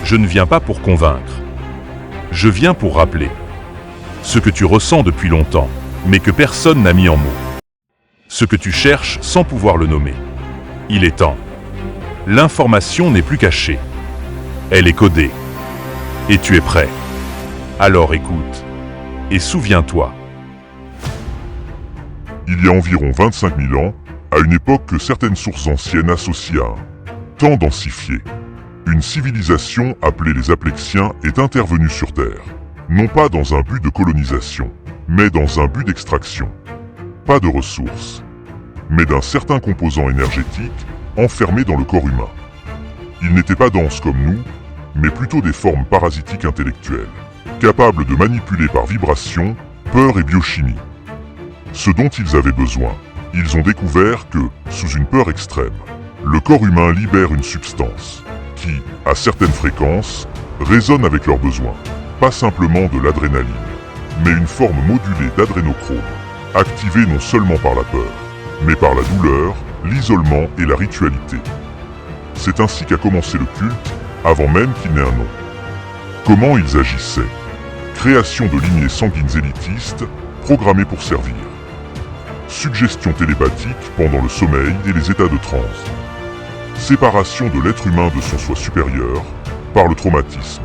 Je ne viens pas pour convaincre. Je viens pour rappeler ce que tu ressens depuis longtemps, mais que personne n'a mis en mots. Ce que tu cherches sans pouvoir le nommer. Il est temps. L'information n'est plus cachée. Elle est codée. Et tu es prêt. Alors écoute. Et souviens-toi. Il y a environ 25 000 ans, à une époque que certaines sources anciennes associent à un temps densifié, une civilisation appelée les Aplexiens est intervenue sur Terre, non pas dans un but de colonisation, mais dans un but d'extraction. Pas de ressources, mais d'un certain composant énergétique enfermé dans le corps humain. Ils n'étaient pas denses comme nous, mais plutôt des formes parasitiques intellectuelles, capables de manipuler par vibration, peur et biochimie. Ce dont ils avaient besoin, ils ont découvert que, sous une peur extrême, le corps humain libère une substance qui, à certaines fréquences, résonne avec leurs besoins. Pas simplement de l'adrénaline, mais une forme modulée d'adrénochrome, activée non seulement par la peur, mais par la douleur, l'isolement et la ritualité. C'est ainsi qu'a commencé le culte, avant même qu'il n'ait un nom. Comment ils agissaient? Création de lignées sanguines élitistes, programmées pour servir. Suggestion télépathique pendant le sommeil et les états de transe. Séparation de l'être humain de son soi supérieur par le traumatisme.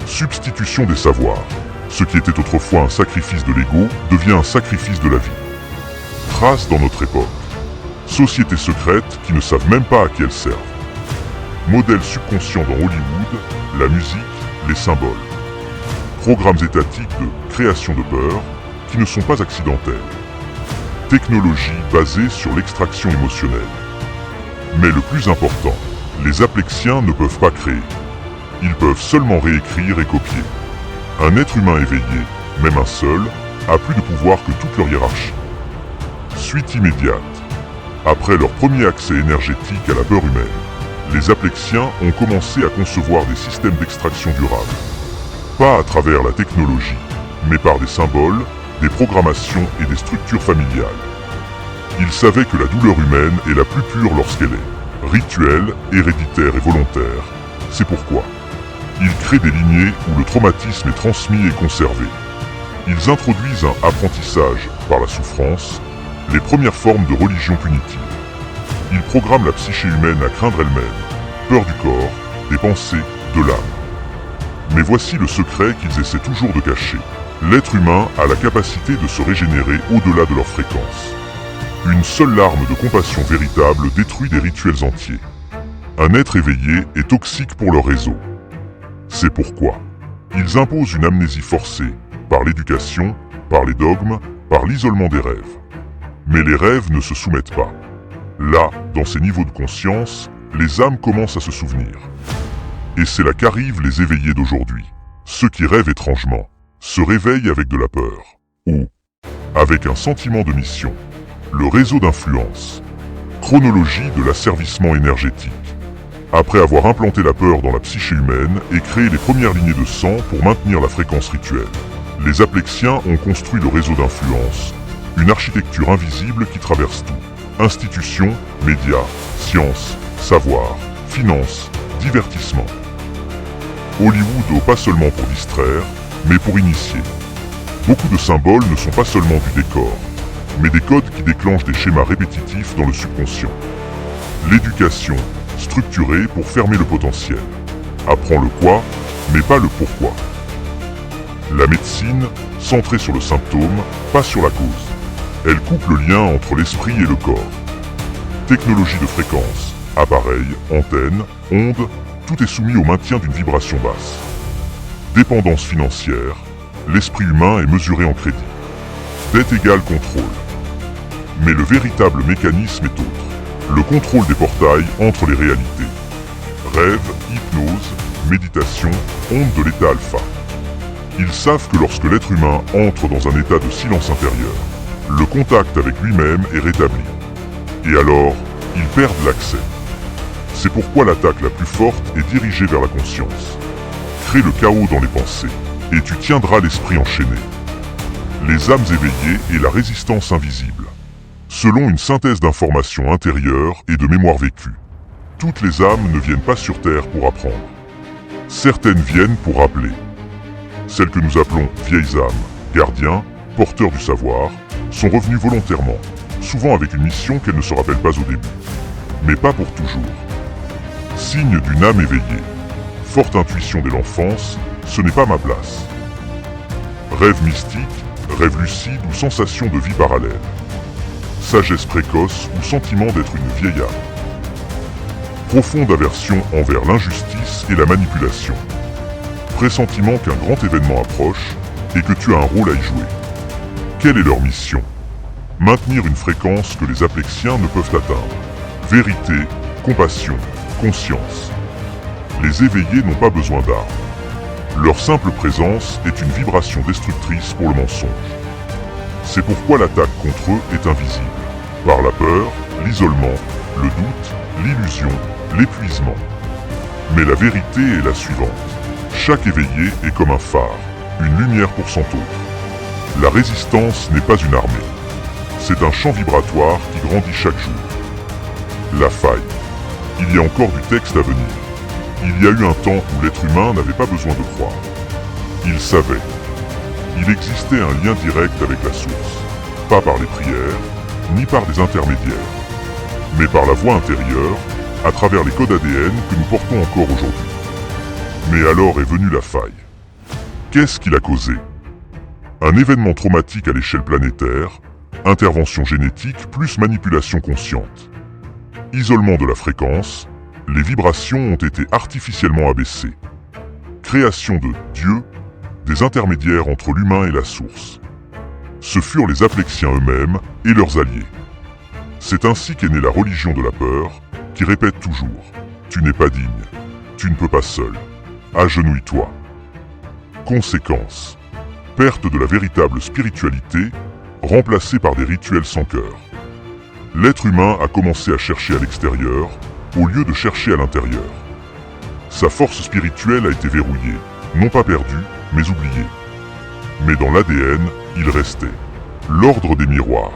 Substitution des savoirs. Ce qui était autrefois un sacrifice de l'ego devient un sacrifice de la vie. Traces dans notre époque. Sociétés secrètes qui ne savent même pas à qui elles servent. Modèles subconscients dans Hollywood, la musique, les symboles. Programmes étatiques de création de peur qui ne sont pas accidentels. Technologie basée sur l'extraction émotionnelle. Mais le plus important, les Aplexiens ne peuvent pas créer. Ils peuvent seulement réécrire et copier. Un être humain éveillé, même un seul, a plus de pouvoir que toute leur hiérarchie. Suite immédiate. Après leur premier accès énergétique à la peur humaine, les Aplexiens ont commencé à concevoir des systèmes d'extraction durables. Pas à travers la technologie, mais par des symboles, des programmations et des structures familiales. Ils savaient que la douleur humaine est la plus pure lorsqu'elle est rituelle, héréditaire et volontaire. C'est pourquoi ils créent des lignées où le traumatisme est transmis et conservé. Ils introduisent un apprentissage par la souffrance, les premières formes de religion punitive. Ils programment la psyché humaine à craindre elle-même, peur du corps, des pensées, de l'âme. Mais voici le secret qu'ils essaient toujours de cacher. L'être humain a la capacité de se régénérer au-delà de leur fréquence. Une seule larme de compassion véritable détruit des rituels entiers. Un être éveillé est toxique pour leur réseau. C'est pourquoi ils imposent une amnésie forcée, par l'éducation, par les dogmes, par l'isolement des rêves. Mais les rêves ne se soumettent pas. Là, dans ces niveaux de conscience, les âmes commencent à se souvenir. Et c'est là qu'arrivent les éveillés d'aujourd'hui. Ceux qui rêvent étrangement, se réveillent avec de la peur, ou avec un sentiment de mission. Le réseau d'influence. Chronologie de l'asservissement énergétique. Après avoir implanté la peur dans la psyché humaine et créé les premières lignées de sang pour maintenir la fréquence rituelle, les Aplexiens ont construit le réseau d'influence, une architecture invisible qui traverse tout. Institutions, médias, sciences, savoir, finances, divertissement. Hollywood pas seulement pour distraire, mais pour initier. Beaucoup de symboles ne sont pas seulement du décor, mais des codes qui déclenchent des schémas répétitifs dans le subconscient. L'éducation, structurée pour fermer le potentiel. Apprend le quoi, mais pas le pourquoi. La médecine, centrée sur le symptôme, pas sur la cause. Elle coupe le lien entre l'esprit et le corps. Technologie de fréquence, appareils, antennes, ondes, tout est soumis au maintien d'une vibration basse. Dépendance financière, l'esprit humain est mesuré en crédit. Dette égale contrôle. Mais le véritable mécanisme est autre. Le contrôle des portails entre les réalités. Rêve, hypnose, méditation, onde de l'état alpha. Ils savent que lorsque l'être humain entre dans un état de silence intérieur, le contact avec lui-même est rétabli. Et alors, ils perdent l'accès. C'est pourquoi l'attaque la plus forte est dirigée vers la conscience. Crée le chaos dans les pensées, et tu tiendras l'esprit enchaîné. Les âmes éveillées et la résistance invisible. Selon une synthèse d'informations intérieures et de mémoires vécues, toutes les âmes ne viennent pas sur Terre pour apprendre. Certaines viennent pour rappeler. Celles que nous appelons vieilles âmes, gardiens, porteurs du savoir, sont revenues volontairement, souvent avec une mission qu'elles ne se rappellent pas au début. Mais pas pour toujours. Signe d'une âme éveillée. Forte intuition dès l'enfance, ce n'est pas ma place. Rêve mystique, rêve lucide ou sensation de vie parallèle. Sagesse précoce ou sentiment d'être une vieille âme. Profonde aversion envers l'injustice et la manipulation. Pressentiment qu'un grand événement approche et que tu as un rôle à y jouer. Quelle est leur mission? Maintenir une fréquence que les aplexiens ne peuvent atteindre. Vérité, compassion, conscience. Les éveillés n'ont pas besoin d'armes. Leur simple présence est une vibration destructrice pour le mensonge. C'est pourquoi l'attaque contre eux est invisible. Par la peur, l'isolement, le doute, l'illusion, l'épuisement. Mais la vérité est la suivante. Chaque éveillé est comme un phare, une lumière pour s'entourer. La résistance n'est pas une armée. C'est un champ vibratoire qui grandit chaque jour. La faille. Il y a encore du texte à venir. Il y a eu un temps où l'être humain n'avait pas besoin de croire. Il savait. Il existait un lien direct avec la source. Pas par les prières, ni par des intermédiaires, mais par la voie intérieure, à travers les codes ADN que nous portons encore aujourd'hui. Mais alors est venue la faille. Qu'est-ce qui l'a causé? Un événement traumatique à l'échelle planétaire, intervention génétique plus manipulation consciente. Isolement de la fréquence, les vibrations ont été artificiellement abaissées. Création de Dieu, des intermédiaires entre l'humain et la source. Ce furent les aplexiens eux-mêmes et leurs alliés. C'est ainsi qu'est née la religion de la peur, qui répète toujours « Tu n'es pas digne, tu ne peux pas seul, agenouille-toi ». Conséquence, perte de la véritable spiritualité, remplacée par des rituels sans cœur. L'être humain a commencé à chercher à l'extérieur, au lieu de chercher à l'intérieur. Sa force spirituelle a été verrouillée, non pas perdue, mais oubliée. Mais dans l'ADN, il restait l'ordre des miroirs.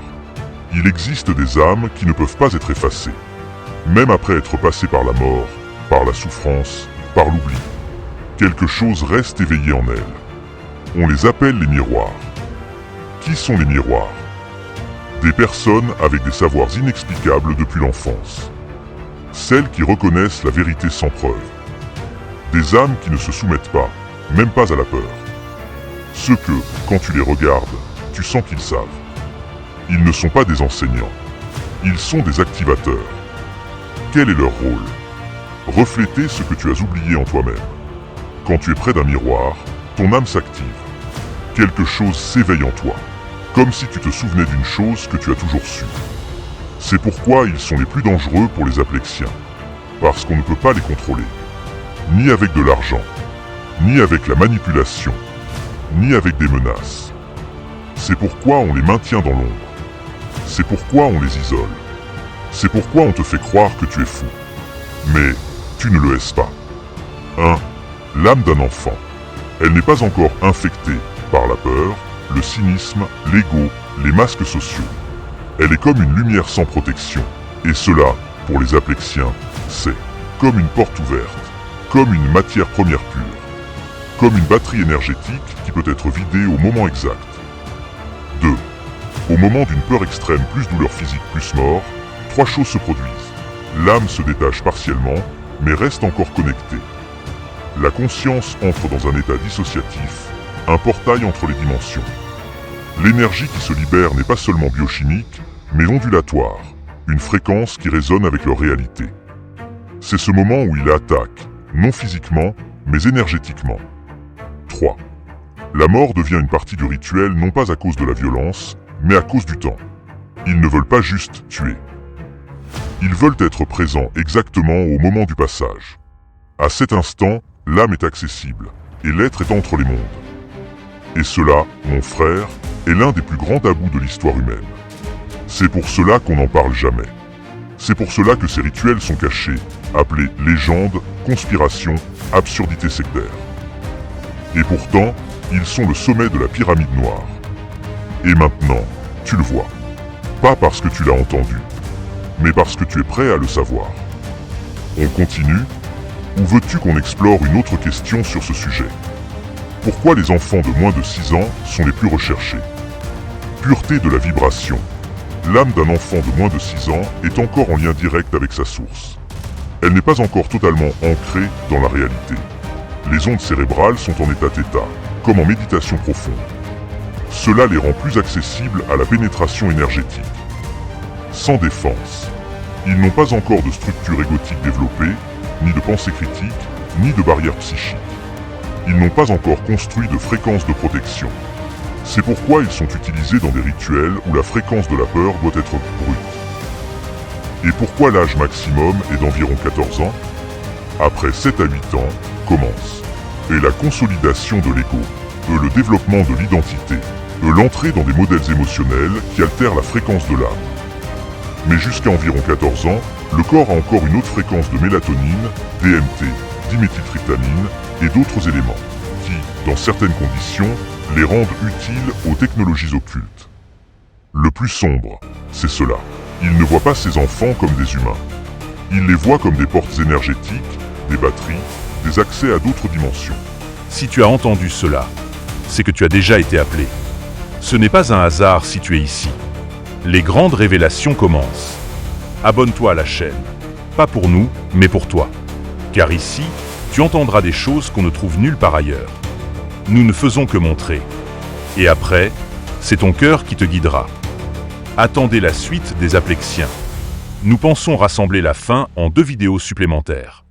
Il existe des âmes qui ne peuvent pas être effacées. Même après être passées par la mort, par la souffrance, par l'oubli. Quelque chose reste éveillé en elles. On les appelle les miroirs. Qui sont les miroirs? Des personnes avec des savoirs inexplicables depuis l'enfance. Celles qui reconnaissent la vérité sans preuve. Des âmes qui ne se soumettent pas, même pas à la peur. Ceux que, quand tu les regardes, tu sens qu'ils savent. Ils ne sont pas des enseignants. Ils sont des activateurs. Quel est leur rôle? Refléter ce que tu as oublié en toi-même. Quand tu es près d'un miroir, ton âme s'active. Quelque chose s'éveille en toi. Comme si tu te souvenais d'une chose que tu as toujours su. C'est pourquoi ils sont les plus dangereux pour les aplexiens. Parce qu'on ne peut pas les contrôler. Ni avec de l'argent, ni avec la manipulation, ni avec des menaces. C'est pourquoi on les maintient dans l'ombre. C'est pourquoi on les isole. C'est pourquoi on te fait croire que tu es fou. Mais tu ne le es pas. 1. L'âme d'un enfant. Elle n'est pas encore infectée par la peur, le cynisme, l'ego, les masques sociaux. Elle est comme une lumière sans protection. Et cela, pour les aplexiens, c'est comme une porte ouverte, comme une matière première pure, comme une batterie énergétique qui peut être vidée au moment exact. 2. Au moment d'une peur extrême plus douleur physique plus mort, 3 choses se produisent. L'âme se détache partiellement, mais reste encore connectée. La conscience entre dans un état dissociatif, un portail entre les dimensions. L'énergie qui se libère n'est pas seulement biochimique, mais ondulatoire, une fréquence qui résonne avec leur réalité. C'est ce moment où il attaque, non physiquement, mais énergétiquement. 3. La mort devient une partie du rituel non pas à cause de la violence, mais à cause du temps. Ils ne veulent pas juste tuer. Ils veulent être présents exactement au moment du passage. À cet instant, l'âme est accessible, et l'être est entre les mondes. Et cela, mon frère, est l'un des plus grands tabous de l'histoire humaine. C'est pour cela qu'on n'en parle jamais. C'est pour cela que ces rituels sont cachés, appelés légendes, conspirations, absurdités sectaires. Et pourtant, ils sont le sommet de la pyramide noire. Et maintenant, tu le vois. Pas parce que tu l'as entendu, mais parce que tu es prêt à le savoir. On continue, Ou veux-tu qu'on explore une autre question sur ce sujet? Pourquoi les enfants de moins de 6 ans sont les plus recherchés? Pureté de la vibration. L'âme d'un enfant de moins de 6 ans est encore en lien direct avec sa source. Elle n'est pas encore totalement ancrée dans la réalité. Les ondes cérébrales sont en état-theta, comme en méditation profonde. Cela les rend plus accessibles à la pénétration énergétique. Sans défense. Ils n'ont pas encore de structure égotique développée, ni de pensée critique, ni de barrière psychique. Ils n'ont pas encore construit de fréquence de protection. C'est pourquoi ils sont utilisés dans des rituels où la fréquence de la peur doit être brute. Et pourquoi l'âge maximum est d'environ 14 ans? Après 7 à 8 ans, commence. Et la consolidation de l'ego, le développement de l'identité, l'entrée dans des modèles émotionnels qui altèrent la fréquence de l'âme. Mais jusqu'à environ 14 ans, le corps a encore une autre fréquence de mélatonine, DMT, diméthyltryptamine et d'autres éléments, qui, dans certaines conditions, les rendent utiles aux technologies occultes. Le plus sombre, c'est cela. Il ne voit pas ses enfants comme des humains. Il les voit comme des portes énergétiques, des batteries, des accès à d'autres dimensions. Si tu as entendu cela, c'est que tu as déjà été appelé. Ce n'est pas un hasard si tu es ici. Les grandes révélations commencent. Abonne-toi à la chaîne. Pas pour nous, mais pour toi. Car ici, tu entendras des choses qu'on ne trouve nulle part ailleurs. Nous ne faisons que montrer. Et après, c'est ton cœur qui te guidera. Attendez la suite des Aplexiens. Nous pensons rassembler la fin en 2 vidéos supplémentaires.